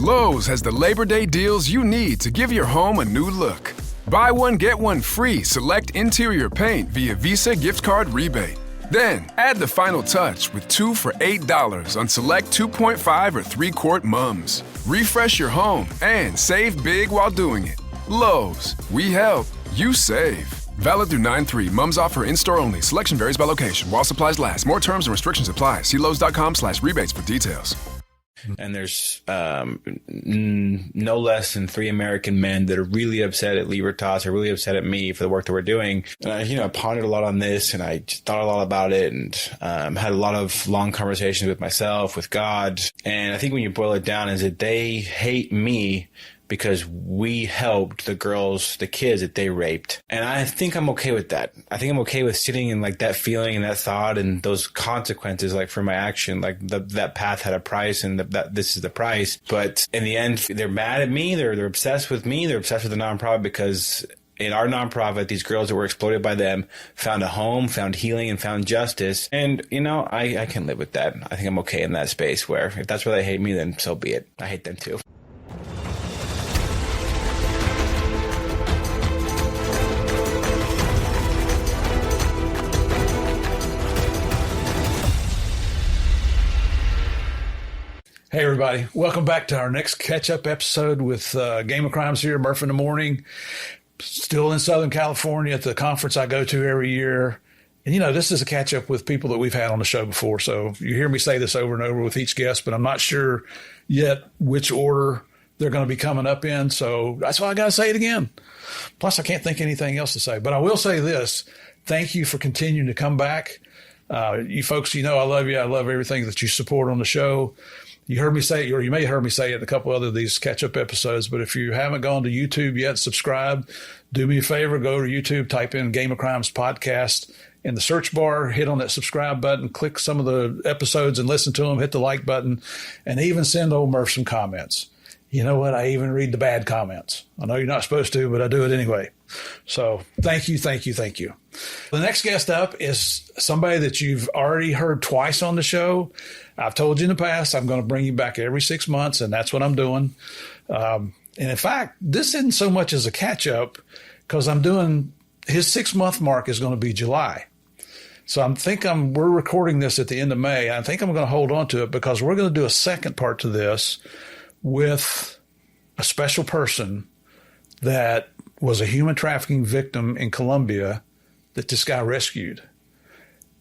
Lowe's has the Labor Day deals you need to give your home a new look. Buy one, get one free select interior paint via Visa gift card rebate. Then, add the final touch with 2 for $8 on select 2.5 or 3-quart mums. Refresh your home and save big while doing it. Lowe's, we help, you save. Valid through 9/3. Mums offer in-store only. Selection varies by location. While supplies last. More terms and restrictions apply. See Lowes.com/rebates for details. And there's no less than 3 American men that are really upset at Libertas, are really upset at me for the work that we're doing. And I pondered a lot on this, and I just thought a lot about it, and had a lot of long conversations with myself, with God. And I think when you boil it down, is that they hate me because we helped the girls, the kids that they raped. And I think I'm okay with that. I think I'm okay with sitting in like that feeling and that thought and those consequences, like for my action, like that path had a price, and that this is the price. But in the end, they're mad at me. They're obsessed with me. They're obsessed with the nonprofit because in our nonprofit, these girls that were exploited by them found a home, found healing, and found justice. And, I can live with that. I think I'm okay in that space where if that's where they hate me, then so be it. I hate them too. Hey, everybody. Welcome back to our next catch-up episode with Game of Crimes here, Murph in the Morning. Still in Southern California at the conference I go to every year. And, this is a catch-up with people that we've had on the show before. So you hear me say this over and over with each guest, but I'm not sure yet which order they're going to be coming up in. So that's why I got to say it again. Plus, I can't think of anything else to say. But I will say this. Thank you for continuing to come back. You folks, I love you. I love everything that you support on the show. You heard me say it, or you may have heard me say it in a couple other of these catch-up episodes, but if you haven't gone to YouTube yet, subscribe. Do me a favor, go to YouTube, type in Game of Crimes Podcast in the search bar, hit on that subscribe button, click some of the episodes and listen to them, hit the like button, and even send old Murph some comments. You know what? I even read the bad comments. I know you're not supposed to, but I do it anyway. So thank you, thank you, thank you. The next guest up is somebody that you've already heard twice on the show. I've told you in the past, I'm going to bring you back every 6 months, and that's what I'm doing. And in fact, this isn't so much as a catch-up because I'm doing his 6-month mark is going to be July. So we're recording this at the end of May. I think I'm going to hold on to it because we're going to do a second part to this with a special person that was a human trafficking victim in Colombia that this guy rescued.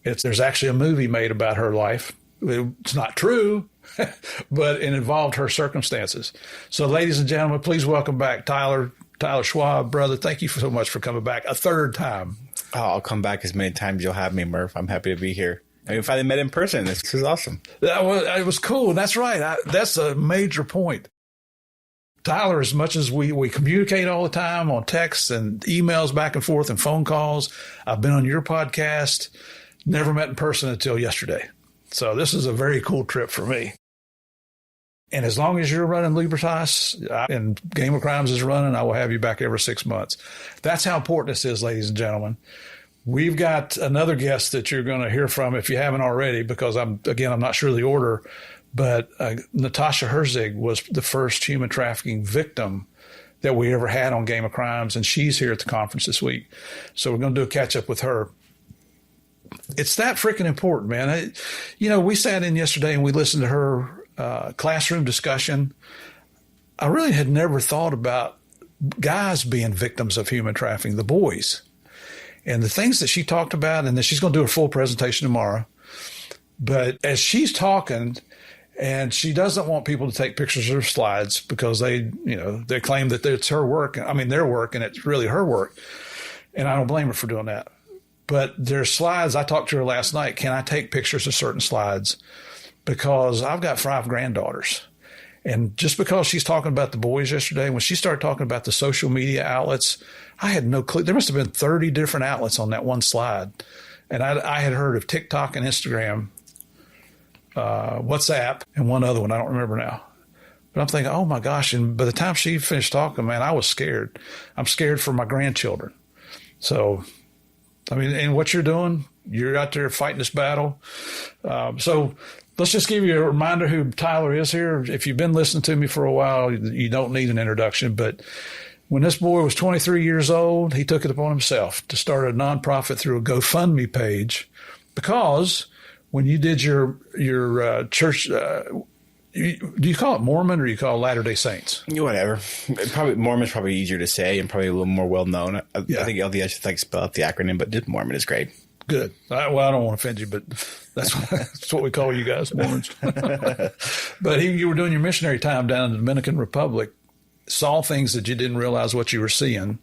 There's actually a movie made about her life. It's not true, but it involved her circumstances. So, ladies and gentlemen, please welcome back Tyler Schwab, brother. Thank you so much for coming back a third time. Oh, I'll come back as many times you'll have me, Murph. I'm happy to be here. I mean, finally met in person. This is awesome. It was cool. That's right. That's a major point. Tyler, as much as we communicate all the time on texts and emails back and forth and phone calls, I've been on your podcast, never met in person until yesterday. So this is a very cool trip for me. And as long as you're running Libertas and Game of Crimes is running, I will have you back every 6 months. That's how important this is, ladies and gentlemen. We've got another guest that you're going to hear from if you haven't already, because I'm not sure the order, but Natasha Herzig was the first human trafficking victim that we ever had on Game of Crimes, and she's here at the conference this week. So we're going to do a catch up with her. It's that freaking important, man. We sat in yesterday and we listened to her classroom discussion. I really had never thought about guys being victims of human trafficking, the boys. And the things that she talked about, and then she's going to do a full presentation tomorrow. But as she's talking, and she doesn't want people to take pictures of her slides because they claim that it's her work. I mean, their work, and it's really her work. And I don't blame her for doing that. But there's slides. I talked to her last night. Can I take pictures of certain slides? Because I've got 5 granddaughters. And just because she's talking about the boys yesterday, when she started talking about the social media outlets, I had no clue. There must have been 30 different outlets on that one slide. And I had heard of TikTok and Instagram, WhatsApp, and one other one. I don't remember now. But I'm thinking, oh, my gosh. And by the time she finished talking, man, I was scared. I'm scared for my grandchildren. So, I mean, and what you're doing, you're out there fighting this battle. So Let's just give you a reminder who Tyler is here. If you've been listening to me for a while, you don't need an introduction. But when this boy was 23 years old, he took it upon himself to start a nonprofit through a GoFundMe page, because when you did your church, do you call it Mormon or do you call it Latter-day Saints? Whatever. Probably Mormon's probably easier to say and probably a little more well known. I think LDS should spell out the acronym, but just Mormon is great. Good. Well, I don't want to offend you, but that's what we call you guys, Mormons. But you were doing your missionary time down in the Dominican Republic, saw things that you didn't realize what you were seeing,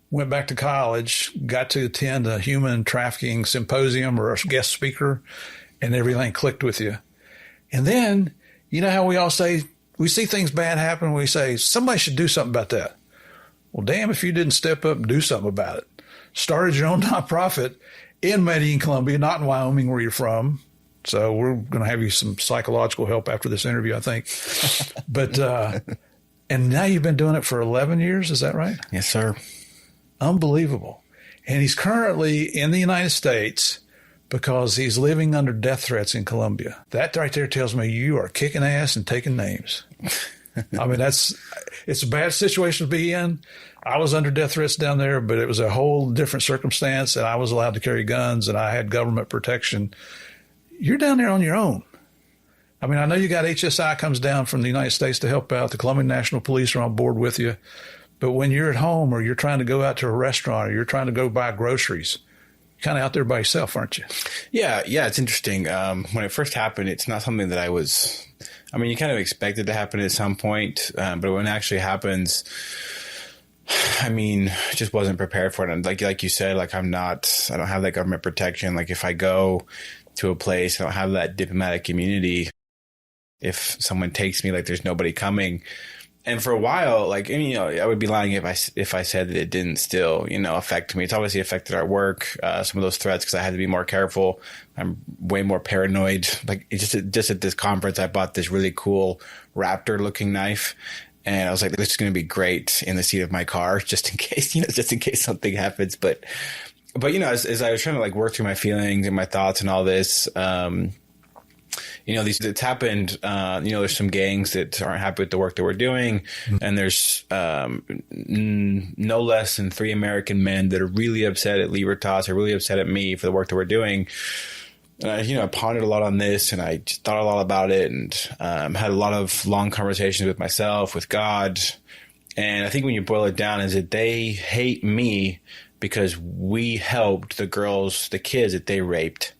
went back to college, got to attend a human trafficking symposium or a guest speaker, and everything clicked with you. And then, you know how we all say, we see things bad happen, we say, somebody should do something about that. Well, damn if you didn't step up and do something about it. Started your own nonprofit in Medellin, Colombia, not in Wyoming where you're from. So we're going to have you some psychological help after this interview, I think. But, and now you've been doing it for 11 years. Is that right? Yes, sir. Unbelievable. And he's currently in the United States because he's living under death threats in Colombia. That right there tells me you are kicking ass and taking names. I mean, it's a bad situation to be in. I was under death threats down there, but it was a whole different circumstance, and I was allowed to carry guns, and I had government protection. You're down there on your own. I mean, I know you got HSI comes down from the United States to help out. The Colombian National Police are on board with you. But when you're at home or you're trying to go out to a restaurant or you're trying to go buy groceries, you're kind of out there by yourself, aren't you? Yeah, it's interesting. When it first happened, it's not something that you kind of expect it to happen at some point, but when it actually happens, just wasn't prepared for it. And like you said, I don't have that government protection. Like if I go to a place, I don't have that diplomatic immunity. If someone takes me, there's nobody coming. And for a while, I would be lying if I said that it didn't still, affect me. It's obviously affected our work, some of those threats, because I had to be more careful. I'm way more paranoid. Just at this conference, I bought this really cool raptor looking knife. And I was like, this is going to be great in the seat of my car, just in case something happens. But as I was trying to work through my feelings and my thoughts and all this, it's happened. There's some gangs that aren't happy with the work that we're doing. Mm-hmm. And there's no less than 3 American men that are really upset at Libertas, are really upset at me for the work that we're doing. And I pondered a lot on this, and I just thought a lot about it, and had a lot of long conversations with myself, with God. And I think when you boil it down is that they hate me because we helped the kids that they raped.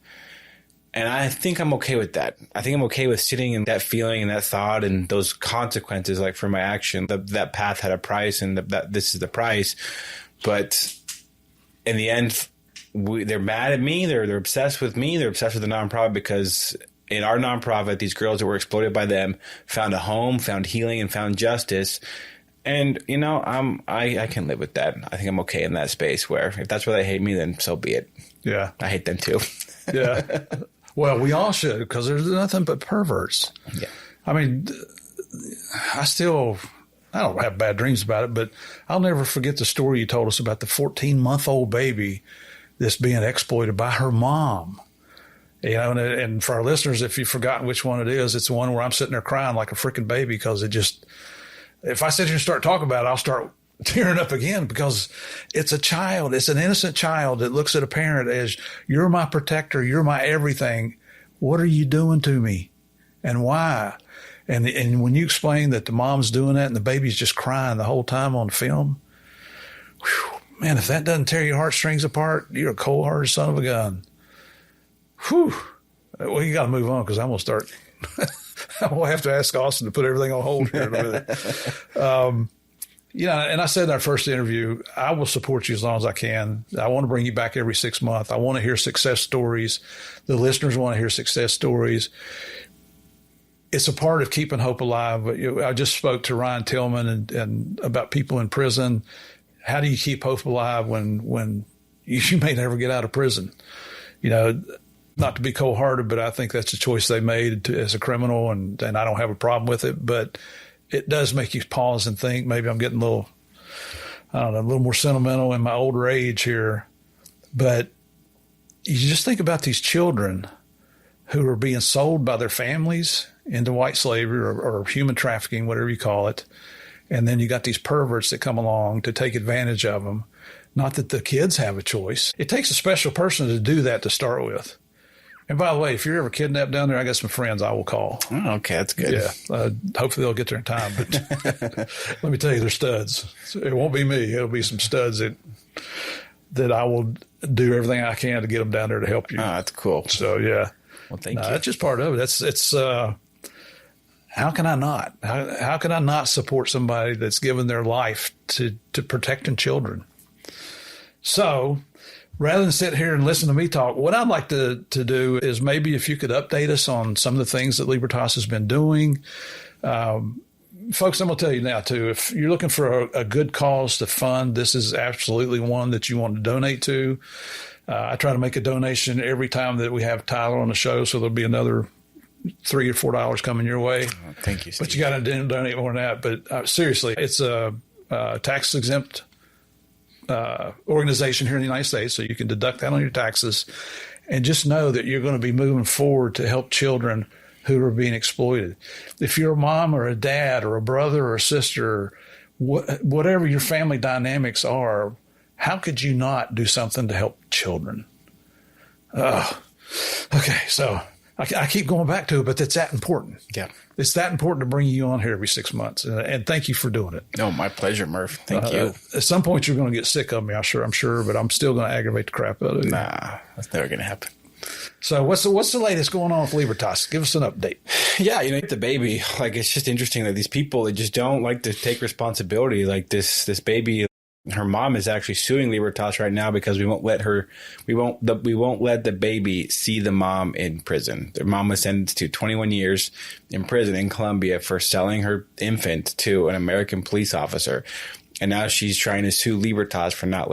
And I think I'm okay with that. I think I'm okay with sitting in that feeling and that thought and those consequences, for my action. That path had a price, and that this is the price. But in the end, they're mad at me. They're obsessed with me. They're obsessed with the nonprofit because in our nonprofit, these girls that were exploited by them found a home, found healing, and found justice. And I can live with that. I think I'm okay in that space where if that's where they hate me, then so be it. Yeah, I hate them too. Yeah. Well, we all should, because there's nothing but perverts. Yeah. I mean, I don't have bad dreams about it, but I'll never forget the story you told us about the 14-month-old baby that's being exploited by her mom. And for our listeners, if you've forgotten which one it is, it's the one where I'm sitting there crying like a freaking baby because if I sit here and start talking about it, I'll start tearing up again because it's a child. It's an innocent child that looks at a parent as, you're my protector. You're my everything. What are you doing to me? And why? And when you explain that the mom's doing that and the baby's just crying the whole time on film, whew, man, if that doesn't tear your heartstrings apart, you're a cold-hearted son of a gun. Whew. Well, you got to move on because I'm going to start. I'm going to have to ask Austin to put everything on hold here in a minute. And I said in our first interview, I will support you as long as I can. I want to bring you back every 6 months. I want to hear success stories. The listeners want to hear success stories. It's a part of keeping hope alive. I just spoke to Ryan Tillman and about people in prison. How do you keep hope alive when you may never get out of prison? Not to be cold-hearted, but I think that's a choice they made as a criminal, and I don't have a problem with it. But it does make you pause and think. Maybe I'm getting a little more sentimental in my older age here. But you just think about these children who are being sold by their families into white slavery or human trafficking, whatever you call it. And then you got these perverts that come along to take advantage of them. Not that the kids have a choice. It takes a special person to do that to start with. And by the way, if you're ever kidnapped down there, I got some friends I will call. Oh, okay, that's good. Yeah, hopefully they'll get there in time. But let me tell you, they're studs. So it won't be me. It'll be some studs that I will do everything I can to get them down there to help you. Oh, that's cool. So, yeah. Well, thank you. That's just part of it. It's how can I not? How can I not support somebody that's given their life to protecting children? So rather than sit here and listen to me talk, what I'd like to do is maybe if you could update us on some of the things that Libertas has been doing. Folks, I'm going to tell you now, too, if you're looking for a good cause to fund, this is absolutely one that you want to donate to. I try to make a donation every time that we have Tyler on the show, so there'll be another $3 or $4 coming your way. Oh, thank you, Steve. But you got to donate more than that. But seriously, it's a tax-exempt organization here in the United States, so you can deduct that on your taxes. And just know that you're going to be moving forward to help children who are being exploited. If you're a mom or a dad or a brother or a sister, whatever your family dynamics are, how could you not do something to help children? Okay, so I keep going back to it, but it's that important. Yeah. It's that important to bring you on here every 6 months. And thank you for doing it. No, my pleasure, Murph. Thank you. At some point, you're going to get sick of me, I'm sure, but I'm still going to aggravate the crap out of you. Nah, that's never going to happen. So what's the latest going on with Libertas? Give us an update. Yeah, the baby, it's just interesting that these people, they just don't like to take responsibility. Like this baby, her mom is actually suing Libertas right now because we won't let the baby see the mom in prison. Their mom was sentenced to 21 years in prison in Colombia for selling her infant to an American police officer. And now she's trying to sue Libertas for not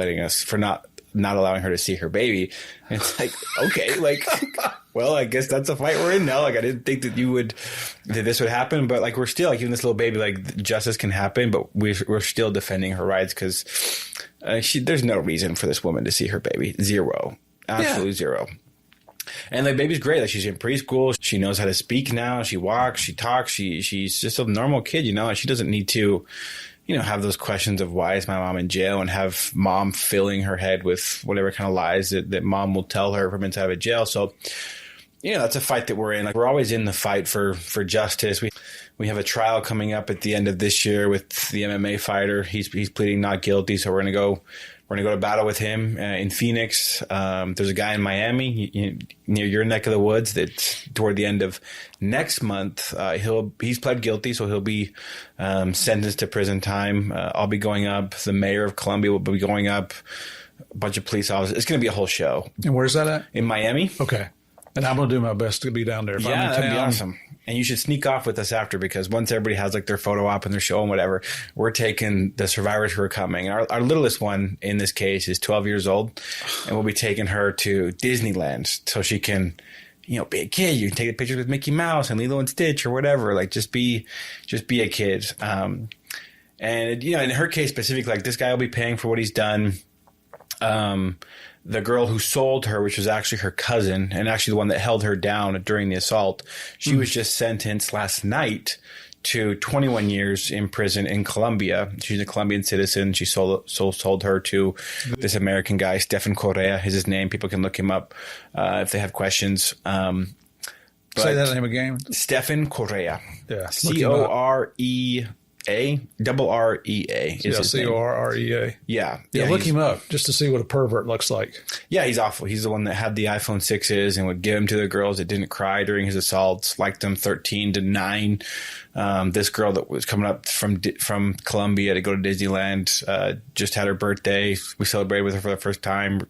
allowing her to see her baby. And it's like, okay, well, I guess that's a fight we're in now. I didn't think that this would happen, but we're still even this little baby, justice can happen, but we're still defending her rights because there's no reason for this woman to see her baby. Zero. Absolutely zero. And the baby's great. She's in preschool. She knows how to speak now. She walks, she talks. She's just a normal kid, and she doesn't need to have those questions of why is my mom in jail and have mom filling her head with whatever kind of lies that mom will tell her from inside of a jail. So, that's a fight that we're in. We're always in the fight for justice. We have a trial coming up at the end of this year with the MMA fighter. He's pleading not guilty. So we're going to go to battle with him in Phoenix. There's a guy in Miami near your neck of the woods that toward the end of next month, he's pled guilty. So he'll be sentenced to prison time. I'll be going up. The mayor of Columbia will be going up. A bunch of police officers. It's going to be a whole show. And where's that at? In Miami. Okay. And I'm going to do my best to be down there. If I'm in that'd town, be awesome. And you should sneak off with us after, because once everybody has their photo op and their show and whatever, we're taking the survivors who are coming. Our littlest one in this case is 12 years old, and we'll be taking her to Disneyland so she can, be a kid. You can take a picture with Mickey Mouse and Lilo and Stitch or whatever. Just be a kid. And in her case specifically, this guy will be paying for what he's done. The girl who sold her, which was actually her cousin and actually the one that held her down during the assault, she was just sentenced last night to 21 years in prison in Colombia. She's a Colombian citizen. She sold her to this American guy, Stefan Correa is his name. People can look him up if they have questions. Say that name again. Stefan Correa. Yeah. Correa. RREA. Yeah, Correa. Yeah. Look him up just to see what a pervert looks like. Yeah, he's awful. He's the one that had the iPhone 6s and would give them to the girls that didn't cry during his assaults, liked them 13 to 9. This girl that was coming up from Colombia to go to Disneyland just had her birthday. We celebrated with her for the first time.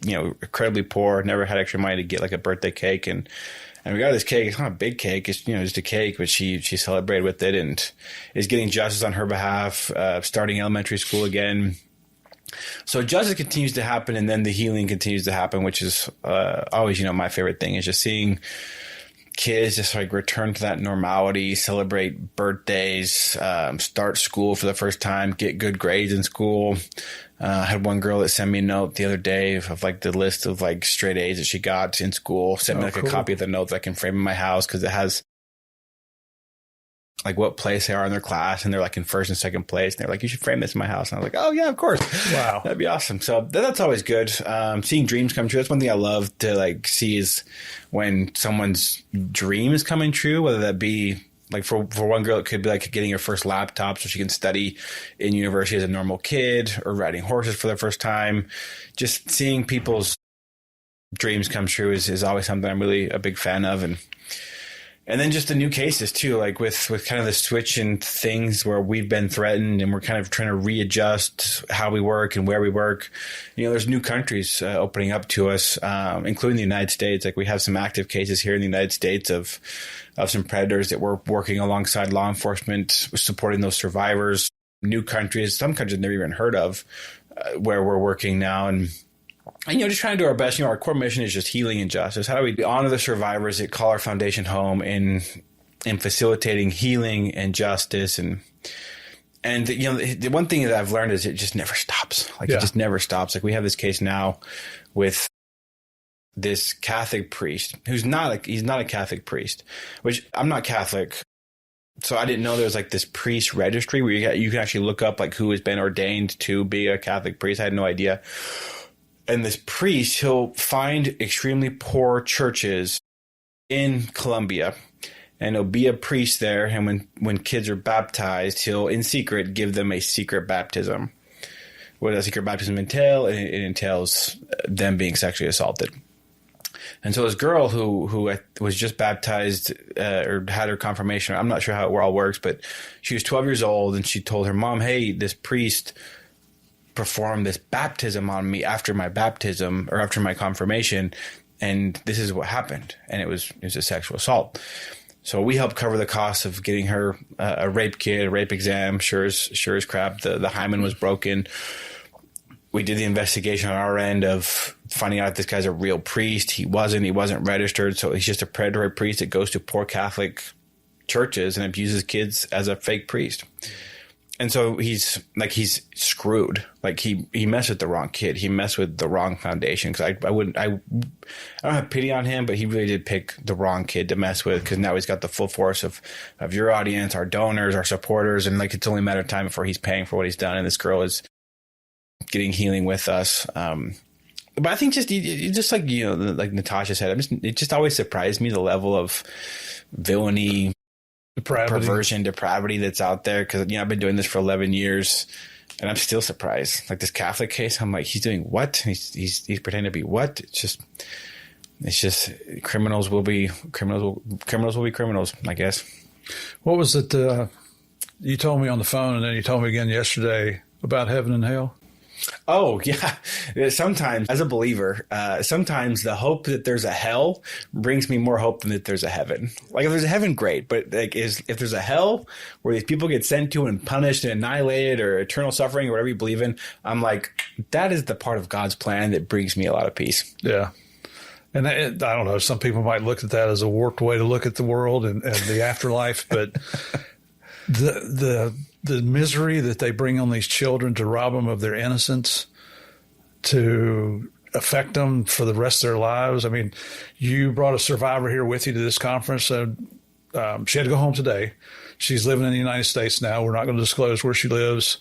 Incredibly poor, never had extra money to get a birthday cake, and we got this cake. It's not a big cake. It's, just a cake, but she celebrated with it and is getting justice on her behalf, starting elementary school again. So justice continues to happen, and then the healing continues to happen, which is always, my favorite thing is just seeing kids just like return to that normality, celebrate birthdays, start school for the first time, get good grades in school. I had one girl that sent me a note the other day of like the list of like straight A's that she got in school, sent me like a copy of the note that I can frame in my house because it has like what place they are in their class, and they're like in first and second place, and they're like, you should frame this in my house. And I was like, oh yeah, of course. Wow. That'd be awesome. So that's always good. Seeing dreams come true. That's one thing I love to like see is when someone's dream is coming true, whether that be like for one girl, it could be like getting her first laptop so she can study in university as a normal kid, or riding horses for the first time. Just seeing people's dreams come true is always something I'm really a big fan of. And then just the new cases too, like with kind of the switch in things where we've been threatened and we're kind of trying to readjust how we work and where we work. You know, there's new countries opening up to us, including the United States. Like we have some active cases here in the United States of some predators that we're working alongside law enforcement, supporting those survivors. New countries, some countries I've never even heard of, where we're working now. And you know, just trying to do our best. You know, our core mission is just healing and justice. How do we honor the survivors that call our foundation home in facilitating healing and justice? And you know, the one thing that I've learned is it just never stops. Like it just never stops. Like we have this case now with this Catholic priest who's he's not a Catholic priest, which I'm not Catholic. So I didn't know there was like this priest registry where you can actually look up like who has been ordained to be a Catholic priest. I had no idea. And this priest, he'll find extremely poor churches in Colombia, and he'll be a priest there. And when kids are baptized, he'll, in secret, give them a secret baptism. What does a secret baptism entail? It entails them being sexually assaulted. And so this girl who was just baptized or had her confirmation, I'm not sure how it all works, but she was 12 years old, and she told her mom, hey, this priest perform this baptism on me after my baptism or after my confirmation, and this is what happened, and it was a sexual assault. So we helped cover the cost of getting her a rape kit, a rape exam. Sure as crap, the hymen was broken. We did the investigation on our end of finding out if this guy's a real priest. He wasn't registered, so he's just a predatory priest that goes to poor Catholic churches and abuses kids as a fake priest. And so he's screwed. Like he messed with the wrong kid. He messed with the wrong foundation. Cause I don't have pity on him, but he really did pick the wrong kid to mess with. Cause now he's got the full force of your audience, our donors, our supporters. And like, it's only a matter of time before he's paying for what he's done. And this girl is getting healing with us. But I think just like, you know, like Natasha said, it just always surprised me the level of villainy, perversion, depravity that's out there. Because, you know, I've been doing this for 11 years and I'm still surprised. Like this Catholic case, I'm like, he's doing what? He's pretending to be what? It's just criminals will be criminals, I guess. What was it? You told me on the phone, and then you told me again yesterday about heaven and hell. Oh, yeah. Sometimes, as a believer, sometimes the hope that there's a hell brings me more hope than that there's a heaven. Like, if there's a heaven, great. But like, if there's a hell where these people get sent to and punished and annihilated, or eternal suffering, or whatever you believe in, I'm like, that is the part of God's plan that brings me a lot of peace. Yeah. And I don't know, some people might look at that as a warped way to look at the world and the afterlife, but the misery that they bring on these children to rob them of their innocence, to affect them for the rest of their lives. I mean, you brought a survivor here with you to this conference. She had to go home today. She's living in the United States now. We're not going to disclose where she lives.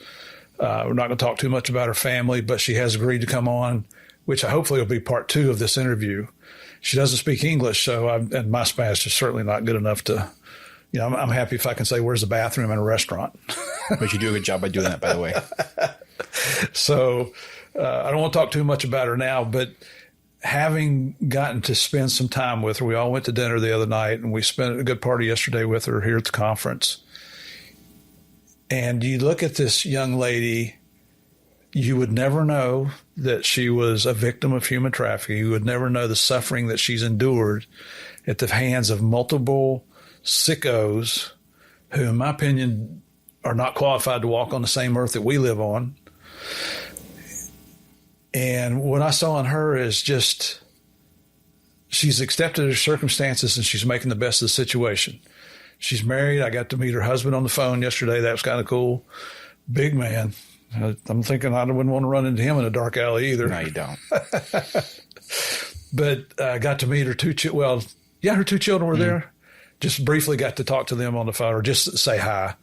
We're not going to talk too much about her family, but she has agreed to come on, which hopefully will be part 2 of this interview. She doesn't speak English, and my Spanish is certainly not good enough to, you know, I'm happy if I can say, where's the bathroom in a restaurant? But you do a good job by doing that, by the way. So I don't want to talk too much about her now, but having gotten to spend some time with her, we all went to dinner the other night, and we spent a good part of yesterday with her here at the conference. And you look at this young lady, you would never know that she was a victim of human trafficking. You would never know the suffering that she's endured at the hands of multiple sickos who, in my opinion, are not qualified to walk on the same earth that we live on. And what I saw in her is just, she's accepted her circumstances and she's making the best of the situation. She's married. I got to meet her husband on the phone yesterday. That was kind of cool. Big man. I'm thinking I wouldn't want to run into him in a dark alley either. No, you don't. But I got to meet her her two children were there. Just briefly got to talk to them on the phone or just say hi.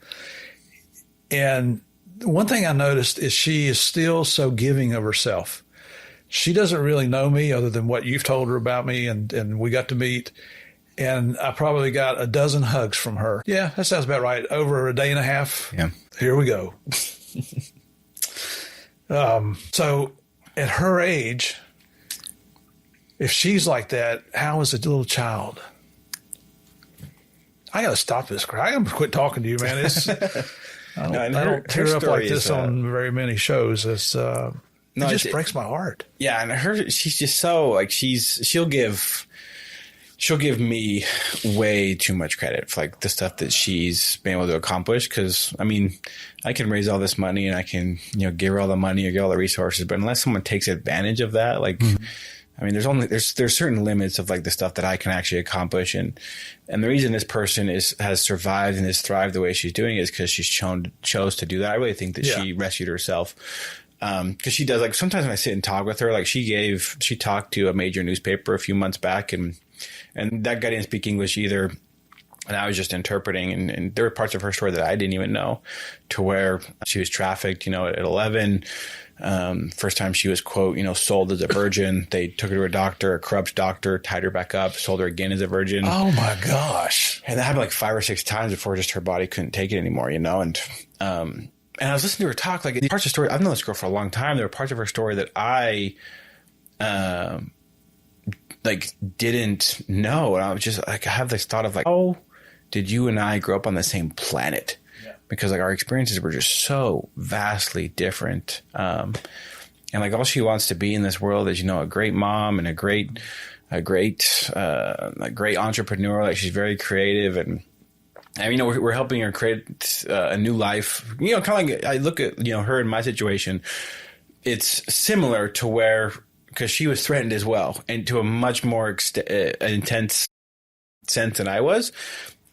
And one thing I noticed is she is still so giving of herself. She doesn't really know me other than what you've told her about me, and we got to meet. And I probably got a dozen hugs from her. Yeah, that sounds about right. Over a day and a half. Yeah. Here we go. So at her age, if she's like that, how is a little child? I got to stop this. I got to quit talking to you, man. I don't tear up like this on very many shows. It just breaks my heart. Yeah, and she's just so like she'll give me way too much credit for like the stuff that she's been able to accomplish. Because I mean, I can raise all this money and I can give her all the money or get all the resources, but unless someone takes advantage of that, like. Mm-hmm. I mean, there's certain limits of like the stuff that I can actually accomplish, and the reason this person has survived and has thrived the way she's doing is because she's chose to do that. I really think that she rescued herself, because she does. Like sometimes when I sit and talk with her, like she talked to a major newspaper a few months back, and that guy didn't speak English either, and I was just interpreting, and there were parts of her story that I didn't even know, to where she was trafficked, at 11. First time she was, quote, sold as a virgin. They took her to a doctor, a corrupt doctor, tied her back up, sold her again as a virgin. Oh my gosh. And that happened like 5 or 6 times before just her body couldn't take it anymore, and I was listening to her talk, like parts of the story. I've known this girl for a long time. There were parts of her story that I, didn't know. And I was just like, I have this thought of like, oh, did you and I grow up on the same planet? Because like our experiences were just so vastly different. And like all she wants to be in this world is, a great mom and a great entrepreneur. Like she's very creative and we're helping her create a new life. Kind of like I look at, her in my situation. It's similar to where, because she was threatened as well, and to a much more intense sense than I was.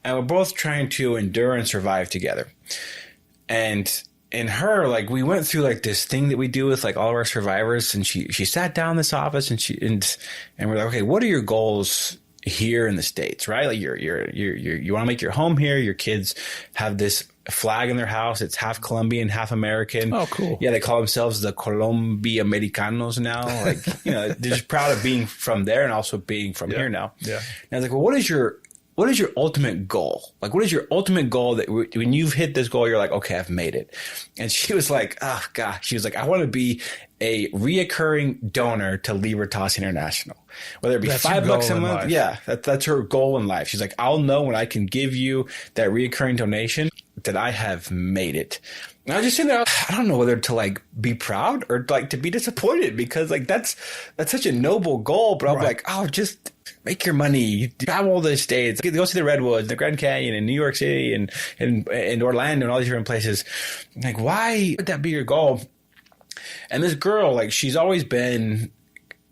And we're both trying to endure and survive together. And in her, like we went through like this thing that we do with like all of our survivors. And she sat down in this office and we're like, okay, what are your goals here in the States, right? Like you want to make your home here. Your kids have this flag in their house. It's half Colombian, half American. Oh, cool. Yeah. They call themselves the Colombi Americanos now. Like, they're just proud of being from there and also being from here now. Yeah. And I was like, well, what is your ultimate goal? Like, what is your ultimate goal that when you've hit this goal, you're like, okay, I've made it. And she was like, oh gosh, she was like, I want to be a reoccurring donor to Libertas International, whether it be that's $5 a month. Yeah. That's her goal in life. She's like, I'll know when I can give you that reoccurring donation that I have made it. And I was just sitting there, I don't know whether to like be proud or like to be disappointed, because like that's such a noble goal, but I'm like, oh, just make your money, travel the States, go see the Redwoods, the Grand Canyon, and New York City, and Orlando, and all these different places. Like, why would that be your goal? And this girl, like, she's always been,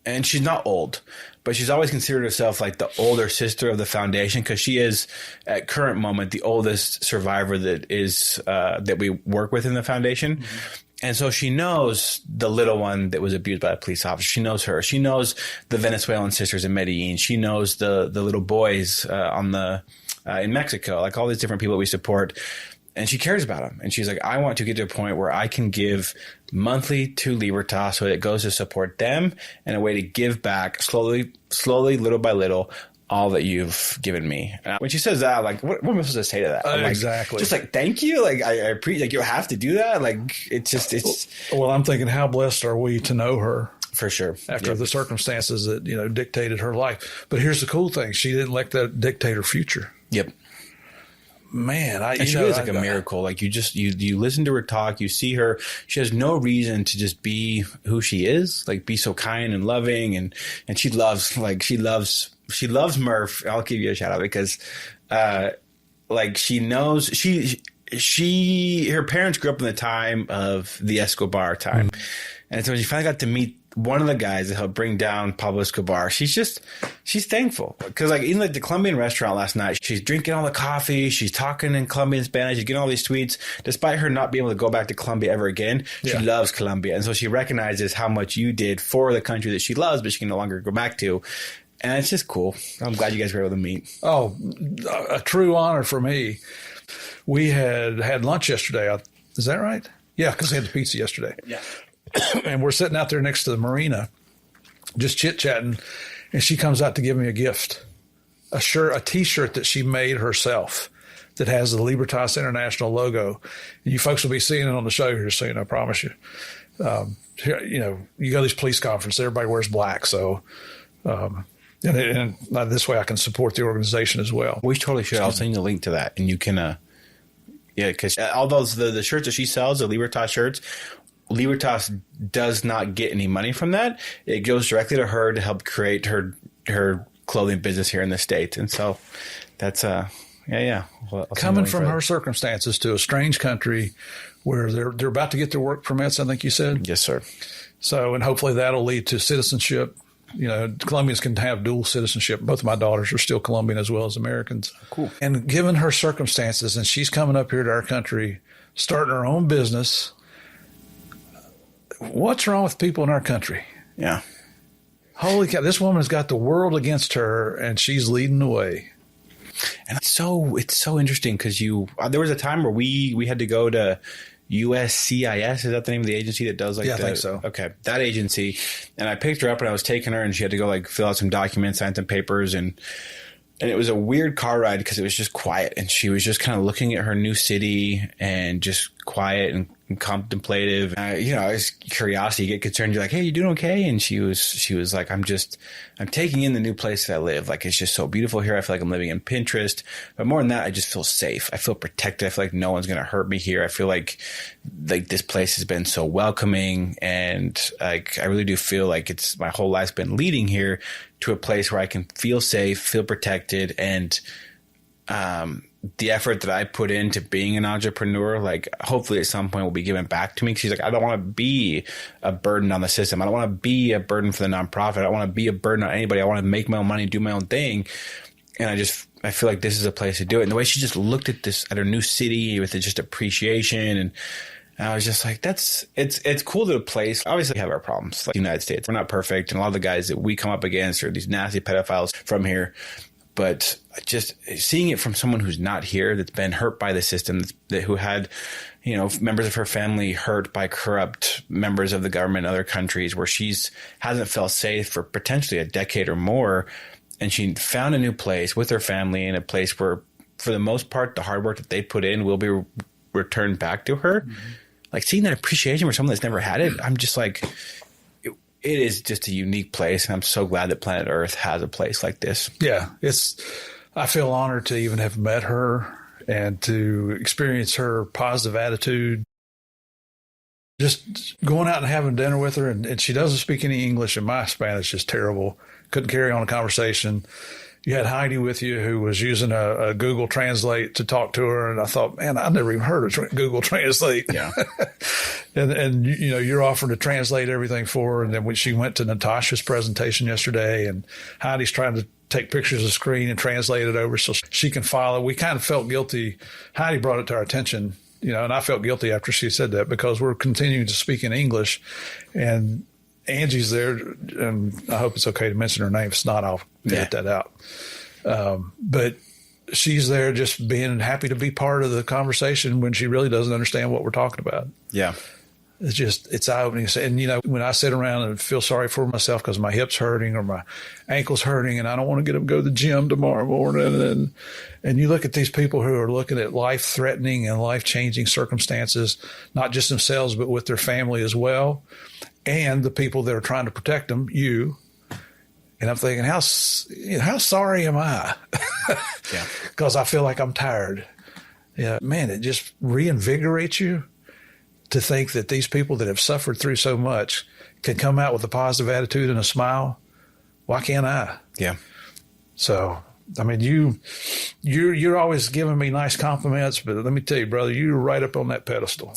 and she's not old, but she's always considered herself like the older sister of the foundation, because she is, at current moment, the oldest survivor that is that we work with in the foundation. Mm-hmm. And so she knows the little one that was abused by a police officer. She knows her. She knows the Venezuelan sisters in Medellin. She knows the little boys in Mexico, like all these different people we support. And she cares about them. And she's like, I want to get to a point where I can give monthly to Libertas so that it goes to support them, and a way to give back slowly, little by little, all that you've given me. And when she says that, like, what am I supposed to say to that? Like, exactly. Just like, thank you. Like, I appreciate, like, you have to do that. Like, it's. Well, I'm thinking, how blessed are we to know her? For sure. After the circumstances that, dictated her life. But here's the cool thing. She didn't let that dictate her future. Yep. Man, and she is like a miracle. Like you listen to her talk, you see her. She has no reason to just be who she is. Like, be so kind and loving, and she loves Murph. I'll give you a shout out because, like, she knows her parents grew up in the time of the Escobar time, and so when she finally got to meet one of the guys that helped bring down Pablo Escobar, she's thankful. Because like in like the Colombian restaurant last night, she's drinking all the coffee, she's talking in Colombian Spanish, she's getting all these tweets. Despite her not being able to go back to Colombia ever again, she loves Colombia. And so she recognizes how much you did for the country that she loves, but she can no longer go back to. And it's just cool. I'm glad you guys were able to meet. Oh, a true honor for me. We had lunch yesterday. Is that right? Yeah, because we had the pizza yesterday. Yeah. And we're sitting out there next to the marina, just chit-chatting, and she comes out to give me a gift, a T-shirt that she made herself that has the Libertas International logo. And you folks will be seeing it on the show here soon, I promise you. Here, you know, you go to these police conferences, everybody wears black, so and this way I can support the organization as well. We totally should. I'll send you the link to that, and you can because all those the shirts that she sells, the Libertas shirts, Libertas does not get any money from that. It goes directly to her to help create her clothing business here in the States. And so that's coming from her circumstances to a strange country where they're about to get their work permits, I think you said. Yes, sir. So, and hopefully that'll lead to citizenship. You know, Colombians can have dual citizenship. Both of my daughters are still Colombian as well as Americans. Cool. And given her circumstances, and she's coming up here to our country, starting her own business. What's wrong with people in our country? Yeah. Holy cow, this woman's got the world against her, and she's leading the way. And it's so interesting because there was a time where we had to go to USCIS. Is that the name of the agency that does I think so. Okay, that agency. And I picked her up and I was taking her, and she had to go like fill out some documents, sign some papers, and it was a weird car ride because it was just quiet, and she was just kind of looking at her new city and just quiet and contemplative. It's curiosity. You get concerned. You're like, "Hey, you doing okay?" And she was like, I'm taking in the new place that I live. Like, it's just so beautiful here. I feel like I'm living in Pinterest. But more than that, I just feel safe. I feel protected. I feel like no one's going to hurt me here. I feel like this place has been so welcoming. And like, I really do feel like my whole life's been leading here to a place where I can feel safe, feel protected. And, the effort that I put into being an entrepreneur, like hopefully at some point will be given back to me. She's like, I don't want to be a burden on the system. I don't want to be a burden for the nonprofit. I don't want to be a burden on anybody. I want to make my own money, do my own thing. And I feel like this is a place to do it. And the way she just looked at her new city with just appreciation. And I was just like, it's cool to a place. Obviously we have our problems like the United States. We're not perfect. And a lot of the guys that we come up against are these nasty pedophiles from here. But just seeing it from someone who's not here, that's been hurt by the system, who had, members of her family hurt by corrupt members of the government in other countries, where hasn't felt safe for potentially a decade or more. And she found a new place with her family, in a place where, for the most part, the hard work that they put in will be returned back to her. Mm-hmm. Like, seeing that appreciation for someone that's never had it, I'm just like, it is just a unique place, and I'm so glad that planet Earth has a place like this. Yeah, I feel honored to even have met her and to experience her positive attitude. Just going out and having dinner with her, and she doesn't speak any English, and my Spanish is terrible. Couldn't carry on a conversation. You had Heidi with you, who was using a Google Translate to talk to her, and I thought, man, I never even heard of Google Translate. Yeah. and you're offering to translate everything for her. And then when she went to Natasha's presentation yesterday, and Heidi's trying to take pictures of the screen and translate it over so she can follow. We kind of felt guilty. Heidi brought it to our attention, and I felt guilty after she said that, because we're continuing to speak in English, and Angie's there, and I hope it's okay to mention her name. If it's not, I'll edit that out. But she's there just being happy to be part of the conversation when she really doesn't understand what we're talking about. Yeah. It's eye-opening. And, when I sit around and feel sorry for myself because my hip's hurting or my ankle's hurting and I don't want to go to the gym tomorrow morning. And you look at these people who are looking at life-threatening and life-changing circumstances, not just themselves, but with their family as well, and the people that are trying to protect them, you. And I'm thinking, how sorry am I? Yeah. Because I feel like I'm tired. Yeah, man, it just reinvigorates you to think that these people that have suffered through so much can come out with a positive attitude and a smile. Why can't I? Yeah. So, I mean, you're always giving me nice compliments, but let me tell you, brother, you're right up on that pedestal.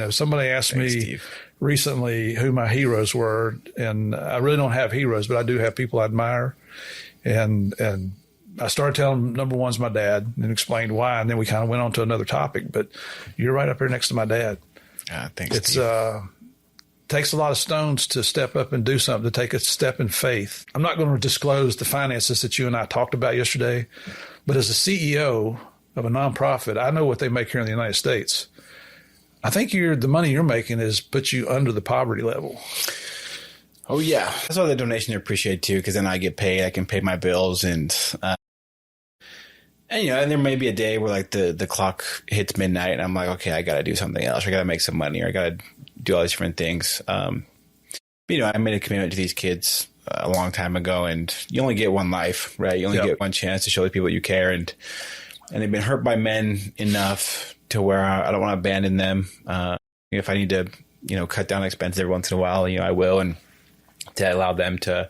Somebody asked me, Steve. recently who my heroes were. And I really don't have heroes, but I do have people I admire. And I started telling them, number one's my dad, and explained why. And then we kind of went on to another topic. But you're right up here next to my dad. Thanks, It's Steve. Takes a lot of stones to step up and do something, to take a step in faith. I'm not going to disclose the finances that you and I talked about yesterday, but as a CEO of a nonprofit, I know what they make here in the United States. I think the money you're making is put you under the poverty level. Oh, yeah. That's why the donation I appreciate, too, because then I get paid. I can pay my bills. And there may be a day where, like, the clock hits midnight, and I'm like, okay, I got to do something else. I got to make some money, or I got to do all these different things. I made a commitment to these kids a long time ago, and you only get one life, right? You only get one chance to show the people you care. And they've been hurt by men enough to where I don't want to abandon them. If I need to, cut down expenses every once in a while, I will. And to allow them to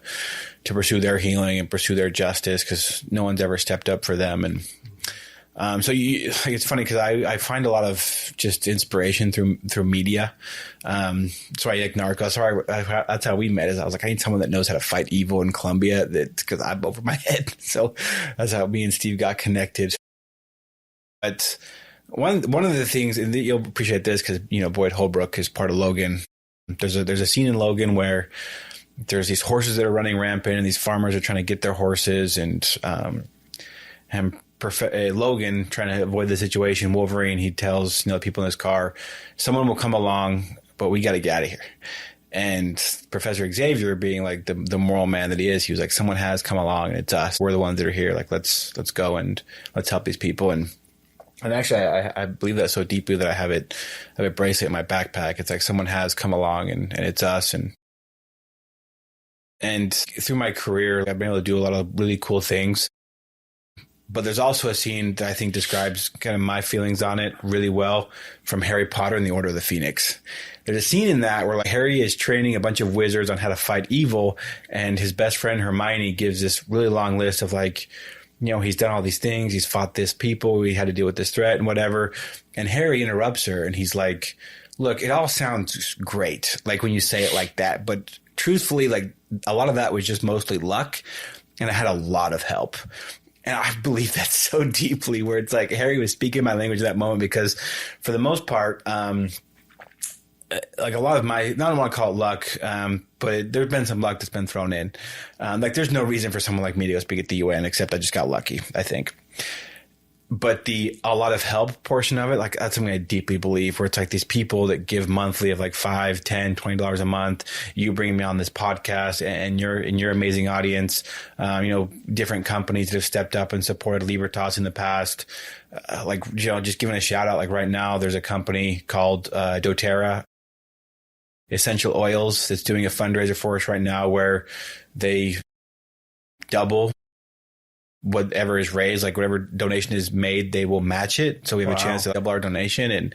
pursue their healing and pursue their justice, because no one's ever stepped up for them. And it's funny because I find a lot of just inspiration through media. So I like Narcos. That's how we met. Is I was like, I need someone that knows how to fight evil in Colombia, because I'm over my head. So that's how me and Steve got connected. But one of the things, and you'll appreciate this because Boyd Holbrook is part of Logan. There's a scene in Logan where there's these horses that are running rampant, and these farmers are trying to get their horses, and Logan, trying to avoid the situation, Wolverine, he tells the people in his car, someone will come along, but we got to get out of here. And Professor Xavier, being like the moral man that he is, he was like, someone has come along, and it's us. We're the ones that are here. Like, let's go and let's help these people. And actually, I believe that so deeply that I have a bracelet in my backpack. It's like someone has come along, and it's us. And through my career, I've been able to do a lot of really cool things. But there's also a scene that I think describes kind of my feelings on it really well, from Harry Potter and the Order of the Phoenix. There's a scene in that where Harry is training a bunch of wizards on how to fight evil, and his best friend Hermione gives this really long list of he's done all these things, he's fought this people, we had to deal with this threat and whatever. And Harry interrupts her, and he's like, look, it all sounds great, like when you say it like that, but truthfully, like a lot of that was just mostly luck, and I had a lot of help. And I believe that so deeply, where it's like Harry was speaking my language at that moment, because for the most part, like a lot of I don't want to call it luck, but there's been some luck that's been thrown in. There's no reason for someone like me to go speak at the UN, except I just got lucky, I think. But a lot of help portion of it, like that's something I deeply believe, where it's like these people that give monthly of like $5, $10, $20 a month. You bring me on this podcast, and your amazing audience, different companies that have stepped up and supported Libertas in the past. Just giving a shout out, like right now, there's a company called doTERRA Essential Oils that's doing a fundraiser for us right now, where they double whatever is raised, like whatever donation is made, they will match it. So we have a chance to double our donation. And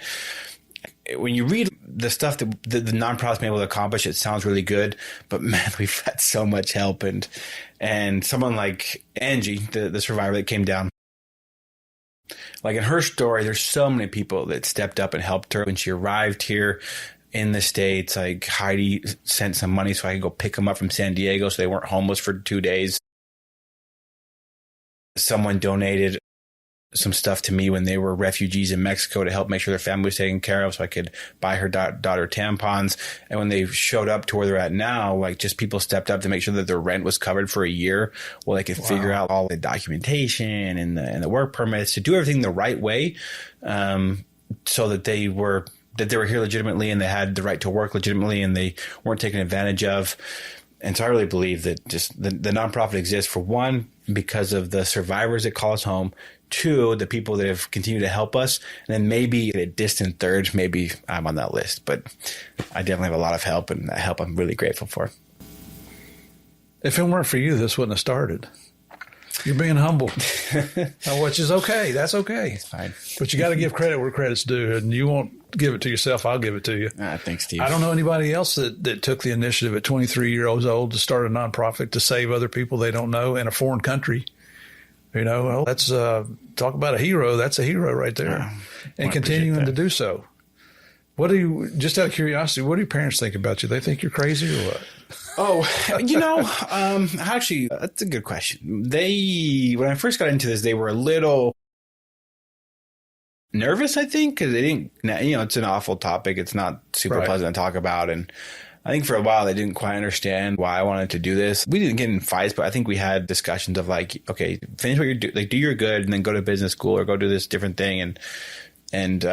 when you read the stuff that the nonprofit's been able to accomplish, it sounds really good, but man, we've had so much help. And someone like Angie, the survivor that came down, like in her story, there's so many people that stepped up and helped her when she arrived here in the States. Like Heidi sent some money so I could go pick them up from San Diego, so they weren't homeless for 2 days. Someone donated some stuff to me when they were refugees in Mexico to help make sure their family was taken care of, so I could buy her daughter tampons. And when they showed up to where they're at now, like just people stepped up to make sure that their rent was covered for a year, while they could figure out all the documentation and the work permits to do everything the right way, so that they were here legitimately, and they had the right to work legitimately, and they weren't taken advantage of. And so I really believe that just the nonprofit exists, for one, because of the survivors that call us home, two, the people that have continued to help us, and then maybe a distant third, maybe I'm on that list. But I definitely have a lot of help, and that help I'm really grateful for. If it weren't for you, this wouldn't have started. You're being humble, which is okay. That's okay. It's fine. But you got to give credit where credit's due, and you won't give it to yourself. I'll give it to you. Thanks, Steve. I don't know anybody else that took the initiative at 23 years old to start a nonprofit to save other people they don't know in a foreign country. Well, that's talk about a hero. That's a hero right there, and continuing to do so. Just out of curiosity, what do your parents think about you? They think you're crazy or what? Oh, actually, that's a good question. When I first got into this, they were a little nervous, I think, because they didn't, it's an awful topic. It's not super pleasant to talk about. And I think for a while, they didn't quite understand why I wanted to do this. We didn't get in fights, but I think we had discussions of like, okay, finish what you're doing, like do your good and then go to business school or go do this different thing and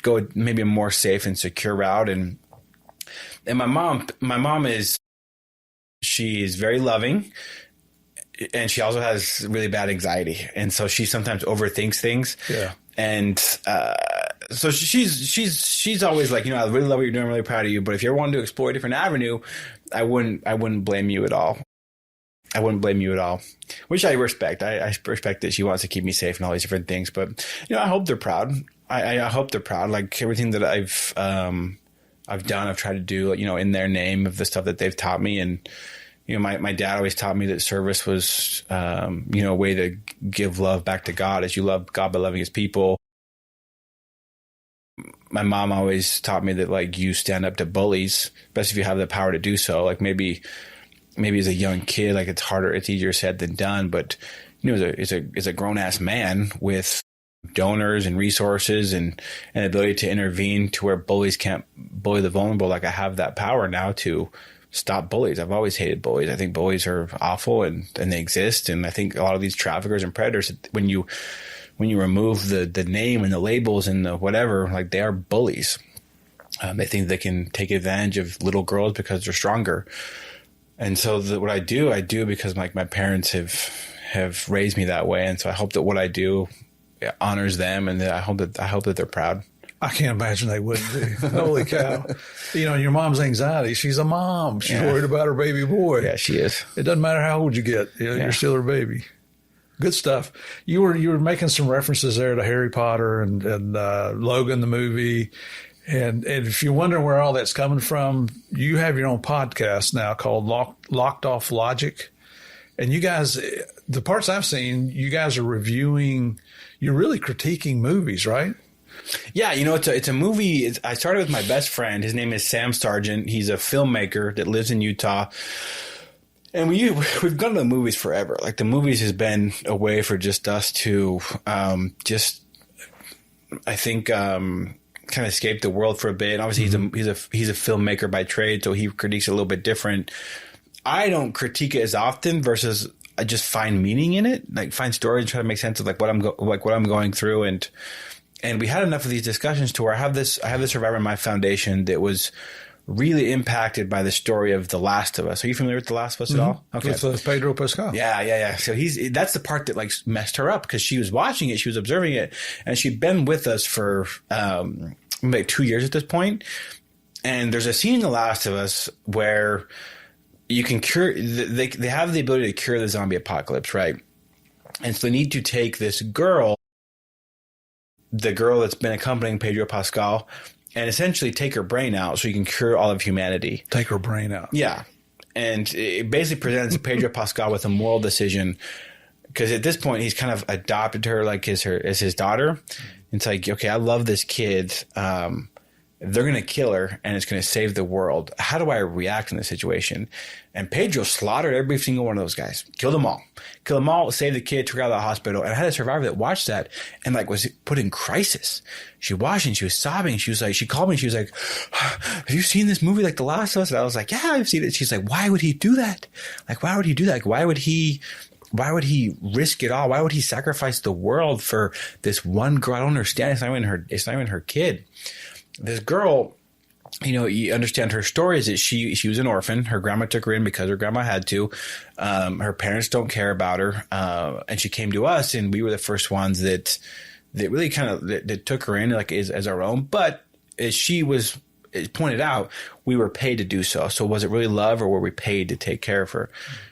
go maybe a more safe and secure route. And my mom she's very loving, and she also has really bad anxiety. And so she sometimes overthinks things. Yeah. And so she's always like, I really love what you're doing. I'm really proud of you. But if you ever wanted to explore a different avenue, I wouldn't blame you at all. I wouldn't blame you at all, which I respect. I respect that she wants to keep me safe and all these different things. But, I hope they're proud. I hope they're proud. Like everything that I've done, I've tried to do, in their name of the stuff that they've taught me. And, my dad always taught me that service was, a way to give love back to God as you love God by loving his people. My mom always taught me that like you stand up to bullies, especially if you have the power to do so. Like maybe as a young kid, like it's easier said than done. But, as a grown ass man with donors and resources and an ability to intervene to where bullies can't bully the vulnerable. Like I have that power now to stop bullies. I've always hated bullies. I think bullies are awful and they exist. And I think a lot of these traffickers and predators, when you remove the name and the labels and the whatever, like they are bullies. They think they can take advantage of little girls because they're stronger. And so what I do because like my parents have raised me that way. And so I hope that what I do honors them, and I hope that they're proud. I can't imagine they wouldn't be. Holy cow. Your mom's anxiety. She's a mom. She's worried about her baby boy. Yeah, she is. It doesn't matter how old you get. You're still her baby. Good stuff. You were making some references there to Harry Potter and Logan, the movie. And if you're wondering where all that's coming from, you have your own podcast now called Locked Off Logic. And you guys, the parts I've seen, you guys are reviewing, you're really critiquing movies, right? Yeah, it's a movie. I started with my best friend. His name is Sam Sargent. He's a filmmaker that lives in Utah. And we've gone to the movies forever. Like the movies has been a way for just us to I think kind of escape the world for a bit. And obviously he's a filmmaker by trade, so he critiques it a little bit different. I don't critique it as often versus I just find meaning in it, like find stories and try to make sense of like what I'm going through. And we had enough of these discussions to where I have this survivor in my foundation that was really impacted by the story of The Last of Us. Are you familiar with The Last of Us at all? Okay. With Pedro Pascal. Yeah. So that's the part that like messed her up because she was watching it, she was observing it, and she'd been with us for like 2 years at this point. And there's a scene in The Last of Us where you can cure. They have the ability to cure the zombie apocalypse, right? And so they need to take this girl, the girl that's been accompanying Pedro Pascal, and essentially take her brain out so you can cure all of humanity. Take her brain out. Yeah. And it basically presents Pedro Pascal with a moral decision because at this point he's kind of adopted her like as his daughter. It's like, okay, I love this kid. They're going to kill her and it's going to save the world. How do I react in this situation? And Pedro slaughtered every single one of those guys. Killed them all, saved the kid, took her out of the hospital. And I had a survivor that watched that and like was put in crisis. She watched and she was sobbing. She was like, she called me and she was like, have you seen this movie like The Last of Us? And I was like, yeah, I've seen it. She's like, why would he do that? Like, why would he do that? Like, why would he risk it all? Why would he sacrifice the world for this one girl? I don't understand. It's not even her kid. This girl, you understand her story is that she was an orphan. Her grandma took her in because her grandma had to. Her parents don't care about her. And she came to us and we were the first ones that really kind of that took her in like as our own. But as she was pointed out, we were paid to do so. So was it really love or were we paid to take care of her?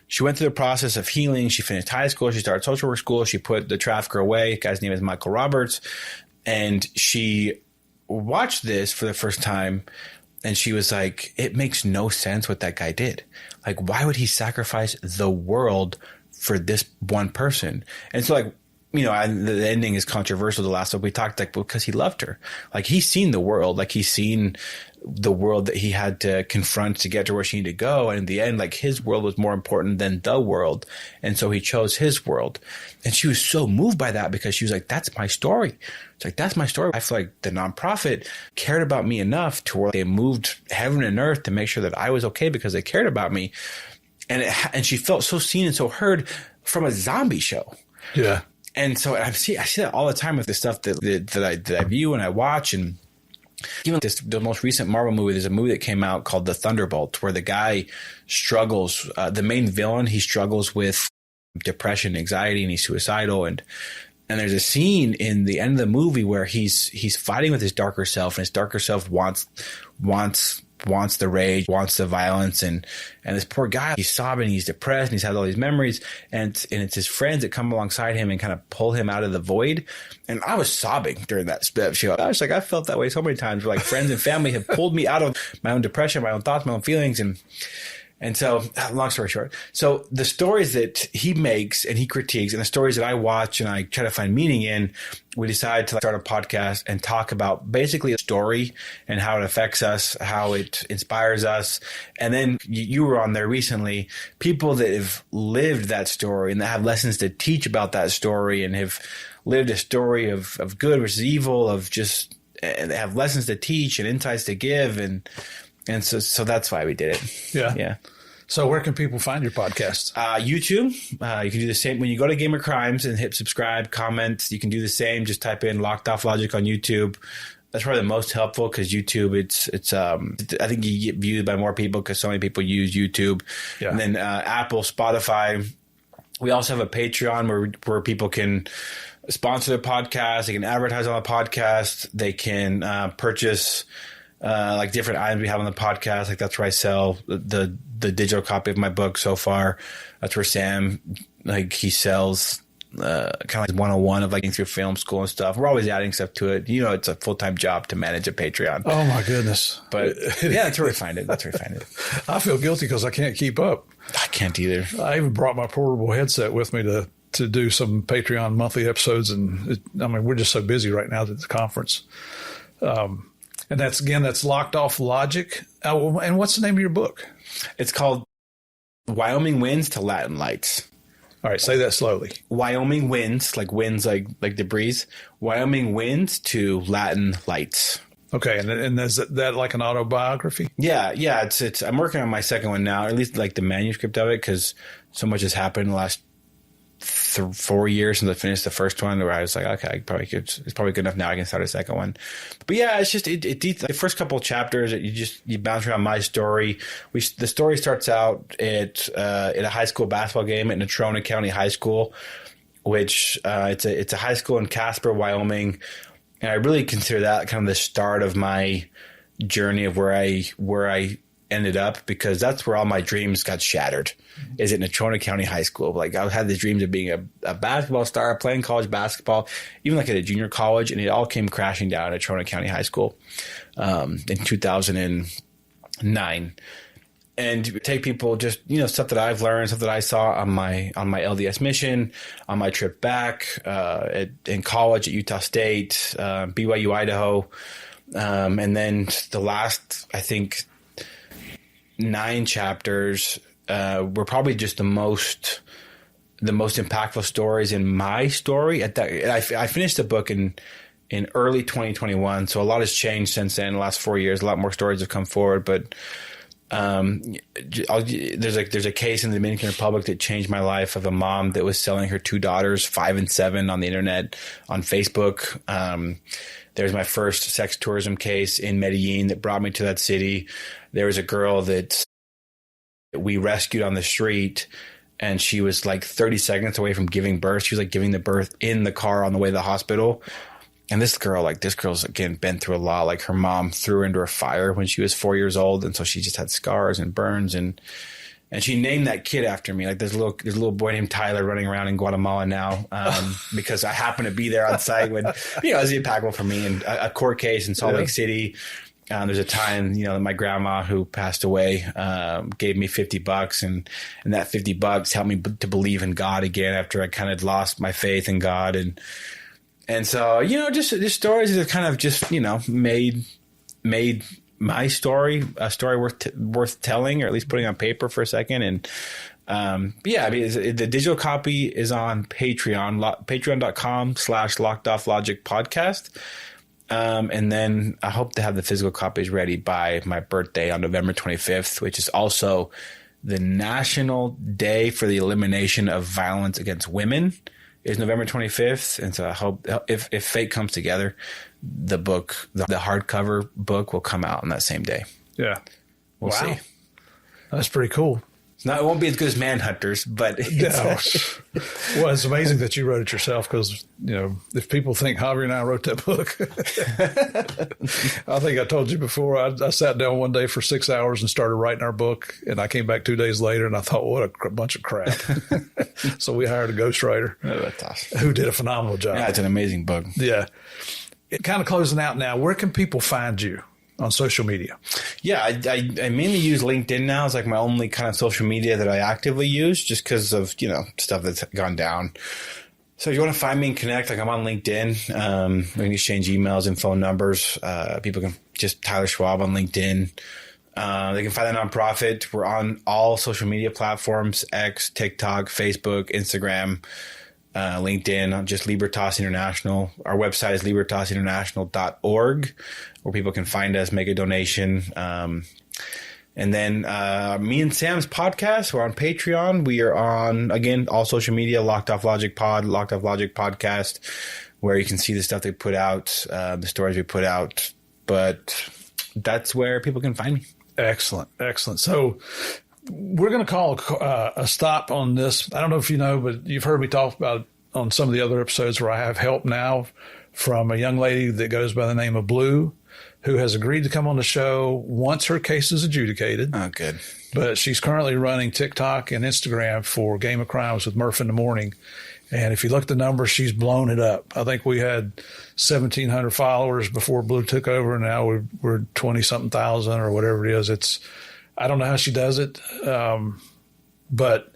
She went through the process of healing. She finished high school. She started social work school. She put the trafficker away. The guy's name is Michael Roberts. And she watched this for the first time and she was like, it makes no sense what that guy did. Like, why would he sacrifice the world for this one person? And so like and the ending is controversial. The last one we talked like because he loved her, like he's seen the world, like he's seen the world that he had to confront to get to where she needed to go. And in the end, like his world was more important than the world. And so he chose his world. And she was so moved by that because she was like, that's my story. It's like, that's my story. I feel like the nonprofit cared about me enough to where they moved heaven and earth to make sure that I was okay because they cared about me. And she felt so seen and so heard from a zombie show. Yeah. And so I see that all the time with the stuff that I view and I watch. And even the most recent Marvel movie, there's a movie that came out called The Thunderbolt, where the guy struggles, the main villain, he struggles with depression, anxiety, and he's suicidal. And there's a scene in the end of the movie where he's fighting with his darker self, and his darker self wants the rage, wants the violence, and this poor guy, he's sobbing, he's depressed, and he's had all these memories, and it's his friends that come alongside him and kind of pull him out of the void. And I was sobbing during that show. I was like, I felt that way so many times, where like friends and family have pulled me out of my own depression, my own thoughts, my own feelings, and so, long story short, so the stories that he makes and he critiques, and the stories that I watch and I try to find meaning in, we decided to start a podcast and talk about basically a story and how it affects us, how it inspires us. And then you were on there recently, people that have lived that story and that have lessons to teach about that story and have lived a story of good versus evil, of just, and they have lessons to teach and insights to give. And so that's why we did it. Yeah. Yeah. So where can people find your podcast? YouTube. You can do the same when you go to Game of Crimes and hit subscribe, comment. You can do the same. Just type in Locked Off Logic on YouTube. That's probably the most helpful because YouTube, it's I think you get viewed by more people because so many people use YouTube. Yeah. And then Apple, Spotify. We also have a Patreon where people can sponsor the podcast. They can advertise on the podcast. They can purchase like different items we have on the podcast. Like that's where I sell the digital copy of my book so far. That's where Sam, like he sells kind of like 101 of like through film school and stuff. We're always adding stuff to it. It's a full-time job to manage a Patreon. Oh my goodness. But yeah, that's where we find it. I feel guilty because I can't keep up. I can't either. I even brought my portable headset with me to do some Patreon monthly episodes. And we're just so busy right now at the conference. And that's Locked Off Logic. And what's the name of your book? It's called Wyoming Winds to Latin Lights. All right, say that slowly. Wyoming winds like the breeze. Wyoming winds to Latin lights. Okay, and is that like an autobiography? Yeah. It's. I'm working on my second one now, or at least like the manuscript of it, because so much has happened in the last 4 years since I finished the first one, where I was like, okay, it's probably good enough now. I can start a second one. But yeah, it's just the first couple of chapters that you bounce around my story. The story starts out at a high school basketball game at Natrona County High School, which it's a high school in Casper, Wyoming, and I really consider that kind of the start of my journey of where I ended up, because that's where all my dreams got shattered, is at Natrona County High School. Like I had these dreams of being a basketball star, playing college basketball, even like at a junior college, and it all came crashing down at Natrona County High School in 2009. And take people just, stuff that I've learned, stuff that I saw on my LDS mission, on my trip back in college at Utah State, BYU, Idaho. And then the last, I think, 9 chapters were probably just the most impactful stories in my story. I finished the book in early 2021, so a lot has changed since then. In the last 4 years, a lot more stories have come forward. But there's a case in the Dominican Republic that changed my life, of a mom that was selling her 2 daughters, 5 and 7, on the internet, on Facebook. There's my first sex tourism case in Medellin that brought me to that city. There was a girl that we rescued on the street, and she was like 30 seconds away from giving birth. She was like giving the birth in the car on the way to the hospital. And this girl's again been through a lot. Like her mom threw her into a fire when she was 4 years old, and so she just had scars and burns, and she named that kid after me. Like there's a little boy named Tyler running around in Guatemala now, because I happened to be there on site when, it was impactful for me. And a court case in Salt Lake City, There's a time, my grandma who passed away gave me $50, and that $50 helped me to believe in God again after I kind of lost my faith in God, and so just stories that have kind of just made my story a story worth telling, or at least putting on paper for a second. And the digital copy is on Patreon, patreon.com/lockedofflogicpodcast. And then I hope to have the physical copies ready by my birthday on November 25th, which is also the National Day for the Elimination of Violence Against Women, is November 25th. And so I hope if fate comes together, the book, the hardcover book, will come out on that same day. Yeah. We'll see. That's pretty cool. It won't be as good as Manhunters, but well, it's amazing that you wrote it yourself, because if people think Javier and I wrote that book, I think I told you before, I sat down one day for 6 hours and started writing our book, and I came back 2 days later and I thought, what a bunch of crap. So we hired a ghostwriter who did a phenomenal job. Yeah, it's an amazing book. Yeah. Kind of closing out now, where can people find you on social media? Yeah, I mainly use LinkedIn now. It's like my only kind of social media that I actively use, just because of, stuff that's gone down. So if you want to find me and connect, I'm on LinkedIn. We can exchange emails and phone numbers. People can just Tyler Schwab on LinkedIn. They can find the nonprofit. We're on all social media platforms: X, TikTok, Facebook, Instagram, LinkedIn, just Libertas International. Our website is libertasinternational.org, where people can find us, make a donation. And then me and Sam's podcast, we're on Patreon. We are on, again, all social media, Locked Off Logic Pod, Locked Off Logic Podcast, where you can see the stuff they put out, the stories we put out. But that's where people can find me. Excellent. So we're going to call a stop on this. I don't know if you know, but you've heard me talk about on some of the other episodes where I have help now from a young lady that goes by the name of Blue, who has agreed to come on the show once her case is adjudicated. Oh, good. But she's currently running TikTok and Instagram for Game of Crimes with Murph in the Morning. And if you look at the numbers, she's blown it up. I think we had 1,700 followers before Blue took over, and now we're 20-something thousand or whatever it is. I don't know how she does it, but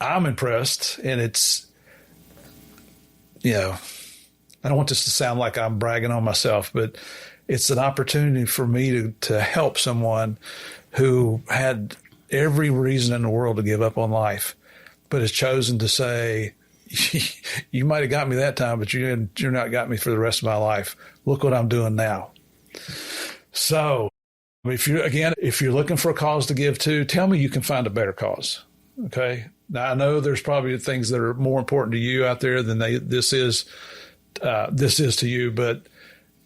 I'm impressed. And it's, I don't want this to sound like I'm bragging on myself, but it's an opportunity for me to help someone who had every reason in the world to give up on life, but has chosen to say, you might have got me that time, but you're not got me for the rest of my life. Look what I'm doing now. So if you're looking for a cause to give to, tell me you can find a better cause. Okay. Now I know there's probably things that are more important to you out there than this is to you, but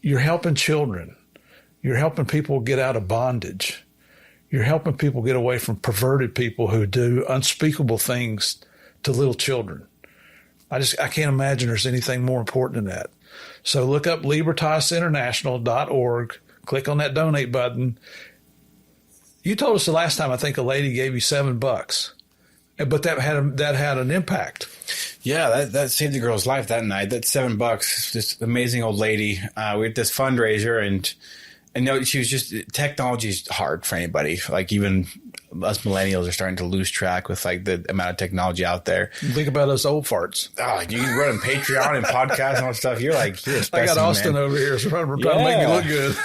you're helping children. You're helping people get out of bondage. You're helping people get away from perverted people who do unspeakable things to little children. I can't imagine there's anything more important than that. So look up libertasinternational.org, click on that donate button. You told us the last time, I think a lady gave you $7, but that had an impact. Yeah, that saved the girl's life that night. That's $7. This amazing old lady. We had this fundraiser, and she was just, technology's hard for anybody. Like even us millennials are starting to lose track with like the amount of technology out there. Think about us old farts. Oh, you run Patreon and podcasts and all that stuff. You're a specimen, I got Austin over here, so trying to make me look good.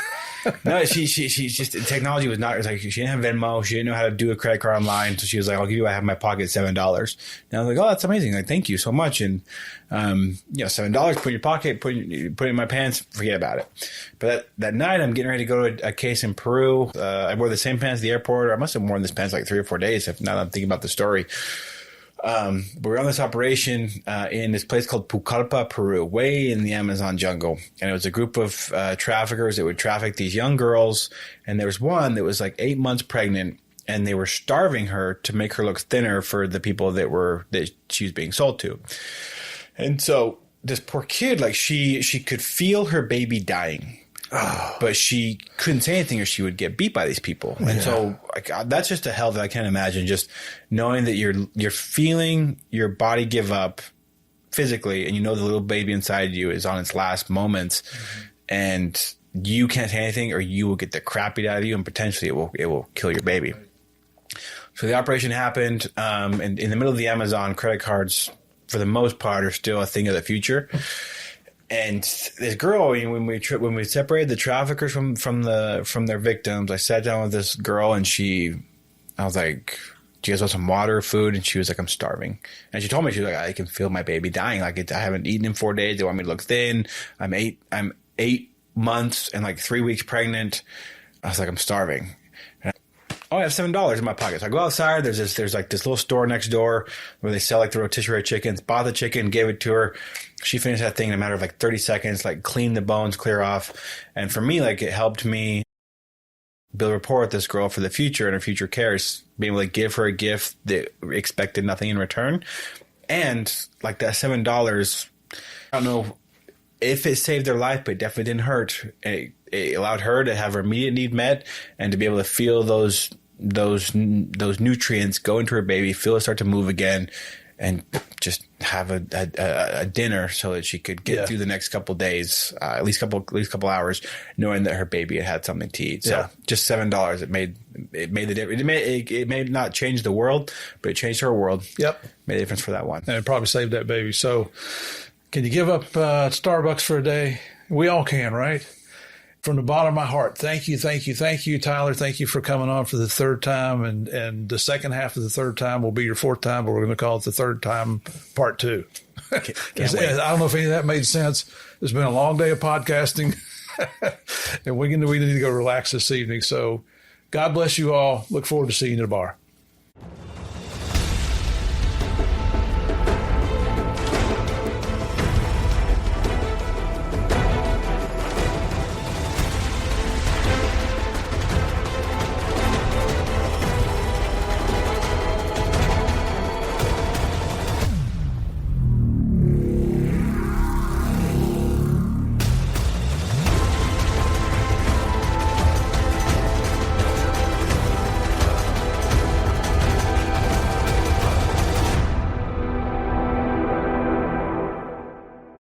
No, she just, technology was not, it was like, she didn't have Venmo. She didn't know how to do a credit card online. So she was like, I'll give you, I have in my pocket $7. And I was like, oh, that's amazing. Like, thank you so much. And, $7, put in your pocket, put it in my pants, forget about it. But that night I'm getting ready to go to a case in Peru. I wore the same pants at the airport. I must have worn this pants like 3 or 4 days. Now that I'm thinking about the story. But we're on this operation in this place called Pucallpa, Peru, way in the Amazon jungle. And it was a group of traffickers that would traffic these young girls. And there was one that was like 8 months pregnant, and they were starving her to make her look thinner for the people that she was being sold to. And so this poor kid, like she could feel her baby dying. But she couldn't say anything or she would get beat by these people. And so that's just a hell that I can't imagine, just knowing that you're feeling your body give up physically, and the little baby inside you is on its last moments. Mm-hmm. And you can't say anything or you will get the crap beat out of you, and potentially it will kill your baby. So the operation happened, and in the middle of the Amazon, credit cards, for the most part, are still a thing of the future. And this girl, when we separated the traffickers from their victims, I sat down with this girl, and I was like, "Do you guys want some water, food?" And she was like, "I'm starving." And she told me, she was like, "I can feel my baby dying. Like I haven't eaten in 4 days. They want me to look thin. I'm 8 months and like 3 weeks pregnant." I was like, "I'm starving." I have $7 in my pocket. So I go outside. There's like this little store next door where they sell like the rotisserie chickens. Bought the chicken, gave it to her. She finished that thing in a matter of like 30 seconds, like clean the bones, clear off. And for me, like it helped me build rapport with this girl for the future and her future cares, being able to give her a gift that expected nothing in return. And like that $7, I don't know if it saved their life, but it definitely didn't hurt. It allowed her to have her immediate need met and to be able to feel those nutrients go into her baby, feel it start to move again, and just have a dinner so that she could get through the next couple of days, at least couple hours, knowing that her baby had something to eat. So just $7, it made the difference. It may not change the world, but it changed her world. Yep, made a difference for that one, and it probably saved that baby. So, can you give up Starbucks for a day? We all can, right? From the bottom of my heart, thank you, Tyler. Thank you for coming on for the third time, and the second half of the third time will be your fourth time, but we're going to call it the third time part 2. Can't wait. I don't know if any of that made sense. It's been a long day of podcasting, and we need to go relax this evening. So, God bless you all. Look forward to seeing you at the bar.